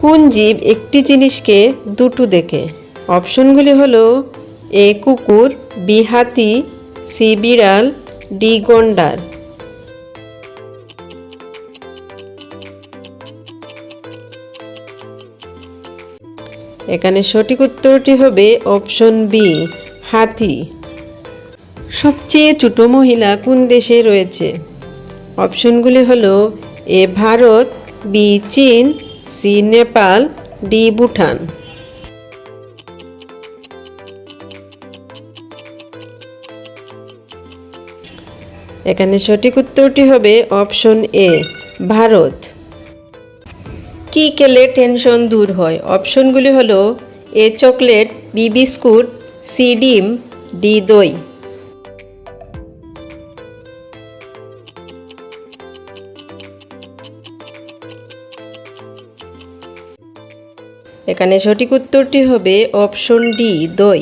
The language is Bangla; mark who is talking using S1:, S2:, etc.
S1: কোন জীব একটি জিনিসকে দুটো দেখে? অপশনগুলি হলো এ কুকুর, বি হাতি, সি বিড়াল, ডি গন্ডার। এখানে সঠিক উত্তরটি হবে অপশন বি, হাতি। সবচেয়ে ছোট মহিলা কোন দেশে রয়েছে? অপশনগুলি হলো এ ভারত, বি চীন, সি নেপাল, ডি ভুটান। এখানে সঠিক উত্তরটি হবে অপশন এ, ভারত। কি খেলে টেনশন দূর হয়? অপশনগুলি হলো এ চকলেট, বি বিস্কুট, সি ডিম, ডি দই। এখানে সঠিক উত্তরটি হবে অপশন ডি, দই।